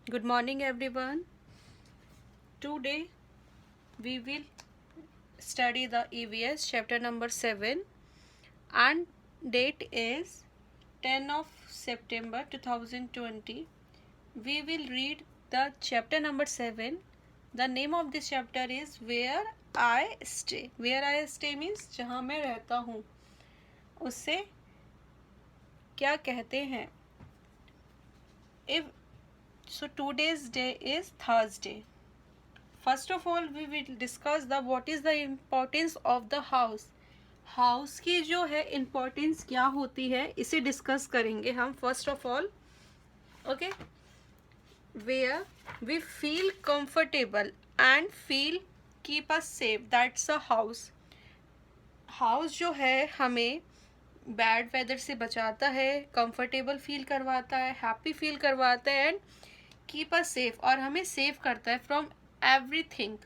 Good morning, everyone. Today we will study the EVS chapter number 7 and date is 10 of September 2020. We will read the chapter number 7. The name of this chapter is Where I Stay. Where I Stay means जहाँ मैं रहता हूँ, उससे क्या कहते हैं. So today's day is Thursday. First of all, we will discuss what is the importance of the house. House की जो है इम्पोर्टेंस क्या होती है, इसे डिस्कस करेंगे हम. First of all, okay, where we feel comfortable and feel keep us safe, that's a house. House जो है हमें बैड वेदर से बचाता है, कंफर्टेबल फील करवाता है, हैप्पी फील करवाता है एंड कीप अस सेफ, और हमें सेव करता है फ्रॉम एवरीथिंग.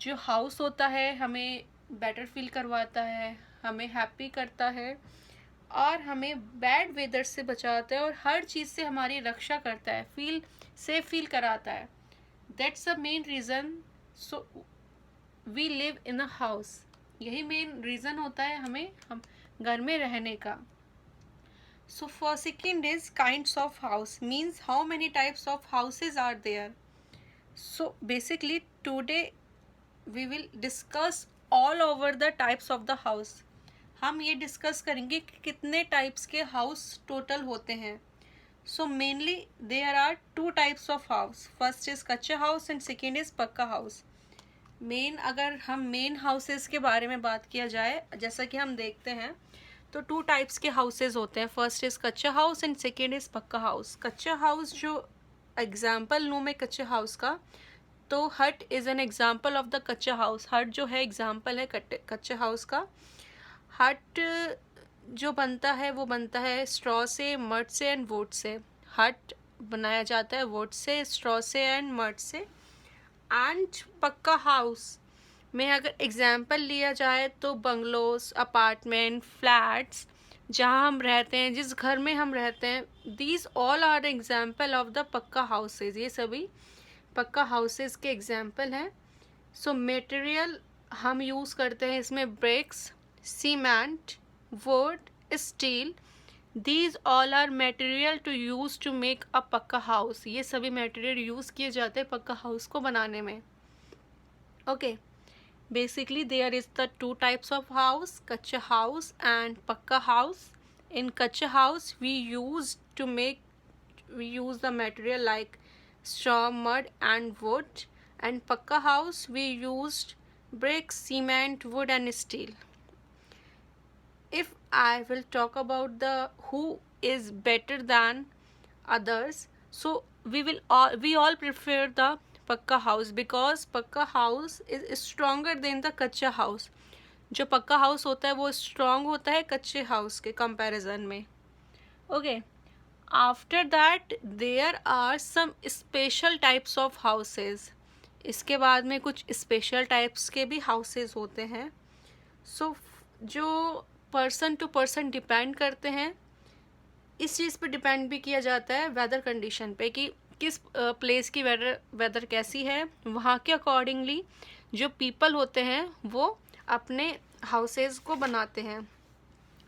जो हाउस होता है हमें बेटर फील करवाता है, हमें हैप्पी करता है और हमें बैड वेदर से बचाता है और हर चीज़ से हमारी रक्षा करता है, सेफ फील कराता है. That's a main reason so we live in a house. यही मेन रीज़न होता है हम घर में रहने का. So for second is kinds of house, means how many types of houses are there. So basically today we will discuss all over the types of the house. हम ये डिस्कस करेंगे कि कितने टाइप्स के हाउस टोटल होते हैं. So mainly there are two types of house. First is kutcha house and second is pucca house. अगर हम मेन हाउसेस के बारे में बात किया जाए, जैसा कि हम देखते हैं, तो टू टाइप्स के हाउसेस होते हैं. First is kutcha house and second is pucca house. कच्चा हाउस जो एग्जाम्पल लूँ मैं कच्चे हाउस का, तो हट is an example of the कच्चा हाउस. हट जो है एग्जाम्पल है कच्चे हाउस का. हट जो बनता है वो बनता है स्ट्रॉ से, मड से एंड वुड से. हट बनाया जाता है वुड से, स्ट्रॉ से एंड मड से. एंड पक्का हाउस में अगर एग्जाम्पल लिया जाए तो बंगलोज, अपार्टमेंट, फ्लैट्स जहाँ हम रहते हैं, जिस घर में हम रहते हैं, these all are example of the pucca houses. ये सभी पक्का हाउसेज के एग्जाम्पल हैं. सो मटेरियल हम यूज़ करते हैं इसमें bricks, cement, wood, steel. These all are material to use to make a pucca house. ये सभी मटेरियल यूज़ किए जाते हैं पक्का हाउस को बनाने में. Okay, basically there is the two types of house, kacha house and pakka house. In kacha house we use the material like straw, mud and wood, and pakka house we used bricks, cement, wood and steel. If I will talk about the who is better than others, so we all prefer the पक्का house because पक्का house is stronger than the कच्चा house. जो पक्का house होता है वो strong होता है कच्चे हाउस के कंपैरिजन में. Okay, after that there are some special types of houses. इसके बाद में कुछ स्पेशल टाइप्स के भी हाउसेस होते हैं. सो जो पर्सन टू पर्सन डिपेंड करते हैं. इस चीज़ पे डिपेंड भी किया जाता है वेदर कंडीशन पे कि किस प्लेस की वेदर कैसी है. वहाँ के अकॉर्डिंगली जो पीपल होते हैं वो अपने हाउसेस को बनाते हैं.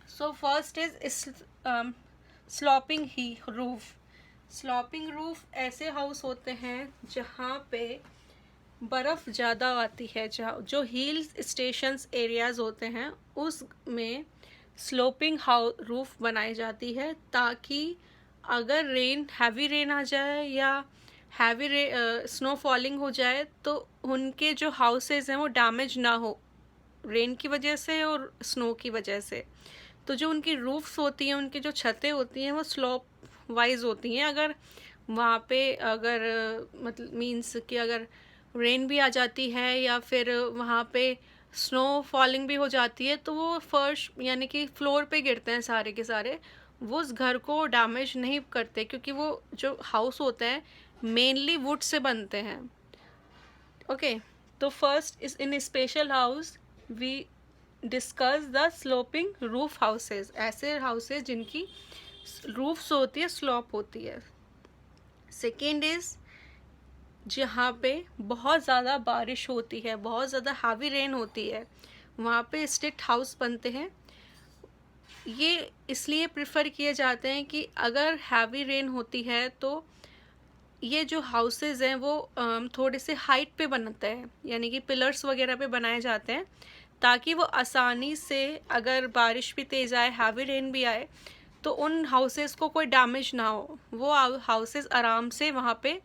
So first is sloping roof. Sloping roof ऐसे हाउस होते हैं जहाँ पे बर्फ़ ज़्यादा आती है. जहाँ जो हिल स्टेशंस एरियाज़ होते हैं उसमें स्लोपिंग रूफ बनाई जाती है, ताकि अगर हैवी रेन आ जाए या हैवी स्नो फॉलिंग हो जाए तो उनके जो हाउसेस हैं वो डैमेज ना हो रेन की वजह से और स्नो की वजह से. तो जो उनकी रूफ्स होती हैं, उनकी जो छतें होती हैं, वो स्लोप वाइज होती हैं. अगर वहाँ पे मतलब मीन्स कि अगर रेन भी आ जाती है या फिर वहाँ पे स्नो फॉलिंग भी हो जाती है तो वो फर्श यानी कि फ्लोर पे गिरते हैं सारे के सारे. वो उस घर को डैमेज नहीं करते क्योंकि वो जो हाउस होते हैं मेनली वुड से बनते हैं. ओके, तो first is in special house we discuss the sloping roof houses. ऐसे हाउसेज जिनकी रूफ्स होती है, स्लोप होती है. सेकेंड इज़ जहाँ पे बहुत ज़्यादा बारिश होती है, बहुत ज़्यादा हैवी रेन होती है, वहाँ पे स्टिक्ट हाउस बनते हैं। ये इसलिए प्रेफर किए जाते हैं कि अगर हैवी रेन होती है तो ये जो हाउसेस हैं वो थोड़े से हाइट पे बनते हैं, यानी कि पिलर्स वगैरह पे बनाए जाते हैं, ताकि वो आसानी से, अगर बारिश भी तेज़ आए, हैवी रेन भी आए, तो उन हाउसेस को कोई डैमेज ना हो, वो हाउसेस आराम से वहाँ पे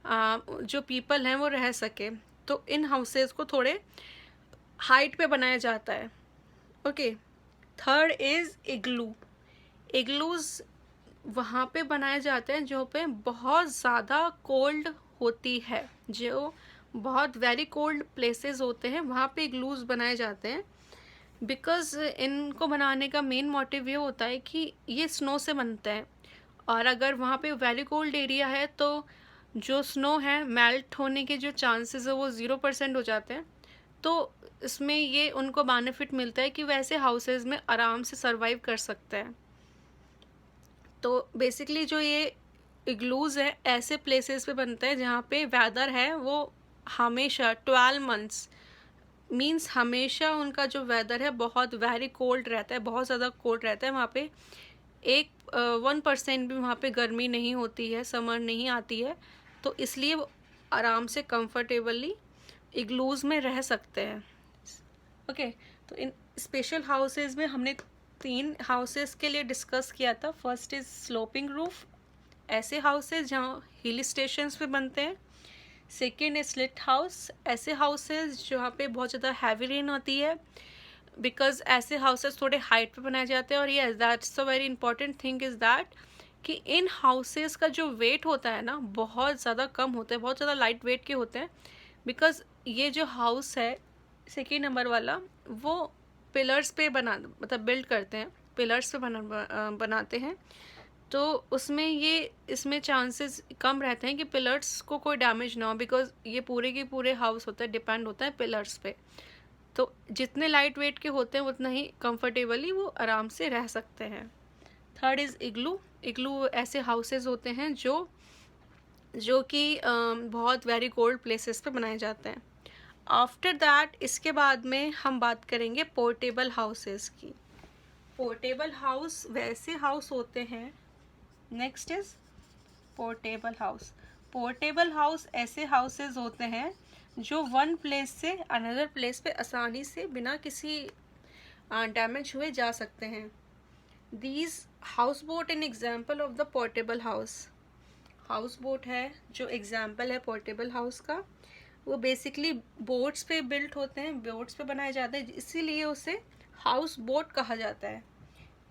जो पीपल हैं वो रह सके। तो इन हाउसेस को थोड़े हाइट पे बनाया जाता है। Okay. Third is igloo. Igloos वहाँ पे बनाए जाते हैं जो पे बहुत ज़्यादा कोल्ड होती है, जो बहुत वेरी कोल्ड प्लेसेस होते हैं, वहाँ पे इग्लूज बनाए जाते हैं। बिकॉज़ इनको बनाने का मेन मोटिव ये होता है कि ये स्नो से बनते हैं, और अगर वहाँ पे वेरी कोल्ड एरिया है तो जो स्नो है मेल्ट होने के जो चांसेस है वो 0% हो जाते हैं। तो इसमें ये उनको बेनिफिट मिलता है कि वैसे हाउसेज में आराम से सरवाइव कर सकते हैं। तो बेसिकली जो ये इग्लूज है ऐसे प्लेसेस पे बनते हैं जहाँ पे वेदर है वो हमेशा 12 मंथ्स मीन्स हमेशा उनका जो वेदर है बहुत वेरी कोल्ड रहता है, बहुत ज़्यादा कोल्ड रहता है। वहाँ पे 1% भी वहाँ पे गर्मी नहीं होती है, समर नहीं आती है। तो इसलिए वो आराम से कंफर्टेबली इग्लूज में रह सकते हैं। ओके। तो इन स्पेशल हाउसेज में हमने 3 हाउसेज के लिए डिस्कस किया था। फर्स्ट इज़ स्लोपिंग रूफ, ऐसे हाउसेज जहाँ हिल स्टेशंस पे बनते हैं। सेकेंड इज स्लिट हाउस, ऐसे हाउसेज जहाँ पे बहुत ज़्यादा हैवी रेन होती है, बिकॉज ऐसे हाउसेज थोड़े हाइट पे बनाए जाते हैं। और ये that's a very important thing is that कि इन हाउसेज का जो वेट होता है ना बहुत ज़्यादा कम होता है, बहुत ज़्यादा लाइट वेट के होते हैं। बिकॉज ये जो हाउस है सेकेंड नंबर वाला, वो पिलर्स पे मतलब बिल्ड करते हैं, पिलर्स पे बनाते हैं। तो उसमें इसमें चांसेस कम रहते हैं कि पिलर्स को कोई डैमेज ना हो, बिकॉज ये पूरे के पूरे हाउस होता है डिपेंड होता है पिलर्स पे। तो जितने लाइट वेट के होते हैं उतना ही कंफर्टेबली वो आराम से रह सकते हैं। थर्ड इज़ इग्लू। इग्लू ऐसे हाउसेज होते हैं जो कि बहुत वेरी कोल्ड प्लेसेस पे बनाए जाते हैं। आफ्टर दैट इसके बाद में हम बात करेंगे पोर्टेबल हाउसेस की। पोर्टेबल हाउस वैसे हाउस होते हैं, next is portable house. Portable house ऐसे हाउसेस होते हैं जो वन प्लेस से अनदर प्लेस पे आसानी से बिना किसी डैमेज हुए जा सकते हैं। These house boat an example of the portable house. House boat है जो एग्जाम्पल है पोर्टेबल हाउस का, वो बेसिकली बोट्स पे बिल्ट होते हैं, बोट्स पे बनाए जाते हैं, इसीलिए उसे हाउस बोट कहा जाता है।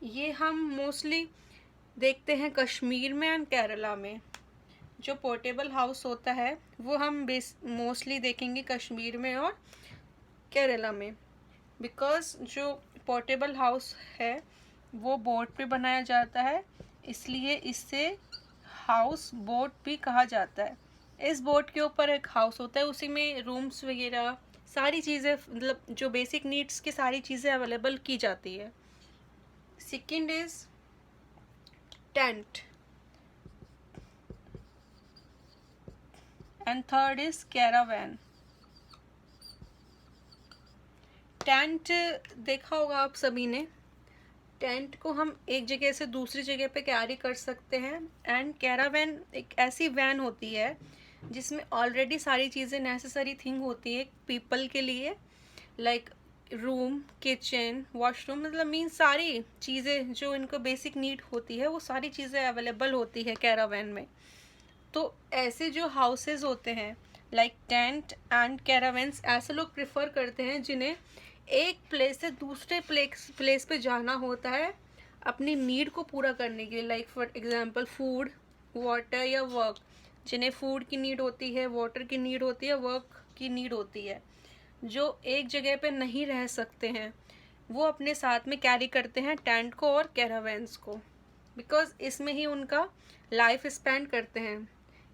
ये हम मोस्टली देखते हैं कश्मीर में एंड केरला में। जो पोर्टेबल हाउस होता है वो हम मोस्टली देखेंगे कश्मीर में और केरला में, बिकॉज जो पोर्टेबल हाउस है वो बोट पे बनाया जाता है, इसलिए इससे हाउस बोट भी कहा जाता है। इस बोट के ऊपर एक हाउस होता है, उसी में रूम्स वगैरह सारी चीज़ें, मतलब जो बेसिक नीड्स की सारी चीज़ें अवेलेबल की जाती है। Second is tent and third is Caravan. Tent देखा होगा आप सभी ने, टेंट को हम एक जगह से दूसरी जगह पे कैरी कर सकते हैं। एंड कैरावैन एक ऐसी वैन होती है जिसमें ऑलरेडी सारी चीज़ें नेसेसरी थिंग होती है पीपल के लिए, लाइक रूम, किचन, वॉशरूम, मतलब मीन सारी चीज़ें जो इनको बेसिक नीड होती है वो सारी चीज़ें अवेलेबल होती है कैरावैन में। तो ऐसे जो हाउसेज होते हैं लाइक टेंट एंड कैरावैन्स, ऐसे लोग प्रेफर करते हैं जिन्हें एक प्लेस से दूसरे प्लेस पे जाना होता है अपनी नीड को पूरा करने के लिए, like for example food, water या वर्क। जिन्हें फूड की नीड होती है, वाटर की नीड होती है, वर्क की नीड होती है, जो एक जगह पे नहीं रह सकते हैं, वो अपने साथ में कैरी करते हैं टेंट को और कैरावैन्स को, बिकॉज इसमें ही उनका लाइफ स्पेंड करते हैं।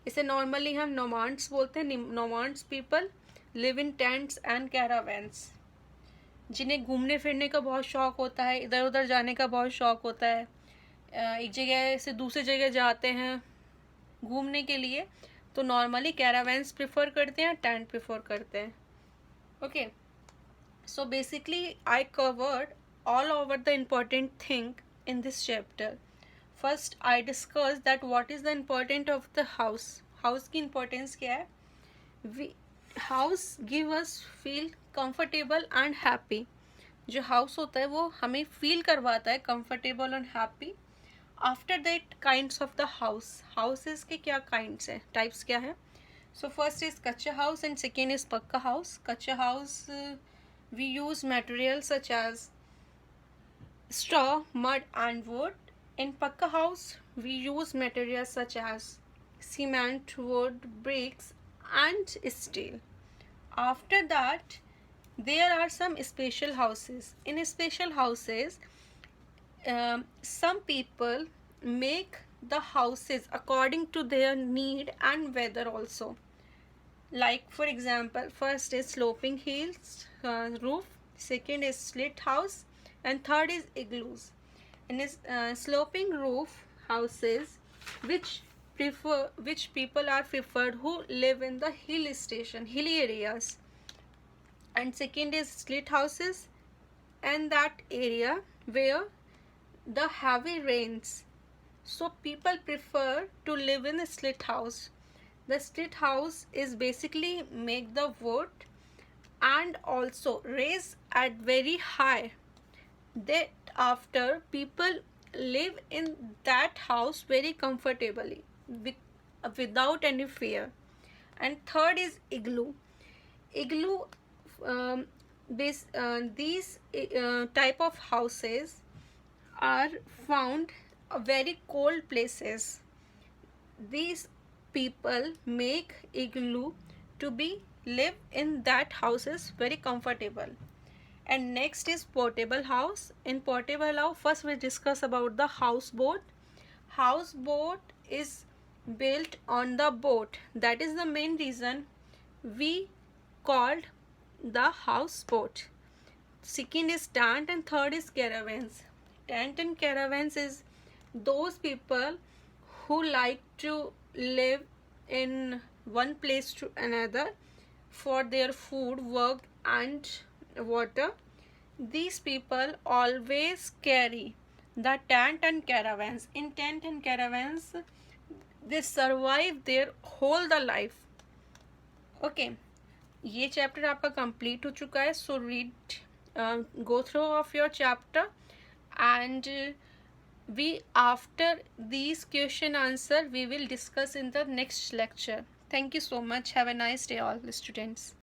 इसे नॉर्मली हम नोमाड्स बोलते हैं। Nomads people live in tents and caravans, जिन्हें घूमने फिरने का बहुत शौक होता है, इधर उधर जाने का बहुत शौक होता है, एक जगह से दूसरी जगह जाते हैं, घूमने के लिए, तो नॉर्मली कैरावैन्स प्रिफर करते हैं, टेंट प्रिफर करते हैं. Okay, so basically I covered all over the important thing in this chapter. First I discussed that what is the importance of the house. House की importance क्या है? We house give us feel comfortable and happy. जो house होता है वो हमें feel करवाता है comfortable and happy. After that kinds of the house. Houses के क्या kinds है? Types क्या है? So first is कच्चा house and second is पक्का house. कच्चा house we use materials such as straw, mud and wood. In Pakka house, we use materials such as cement, wood, bricks and steel. After that, there are some special houses. In special houses, some people make the houses according to their need and weather also. Like for example, first is sloping hills roof, second is slit house, and third is igloos. In this sloping roof houses, which people are preferred who live in the hilly areas, and second is slit houses, and that area where the heavy rains, so people prefer to live in a slit house. The slit house is basically make the wood and also raise at very high, that after people live in that house very comfortably without any fear. And third is igloo. Igloo these type of houses are found very cold places. These people make igloo to be live in that houses very comfortable. And next is portable house. In portable house, first we discuss about the houseboat. Houseboat is built on the boat. That is the main reason we called the houseboat. Second is tent and third is caravans. Tent and caravans is those people who like to live in one place to another for their food, work and water. These people always carry the tent and caravans. In tent and caravans, they survive their whole the life. Okay, ये chapter आपका complete हो चुका है. So read, go through of your chapter, and we after these question answer we will discuss in the next lecture. Thank you so much. Have a nice day all the students.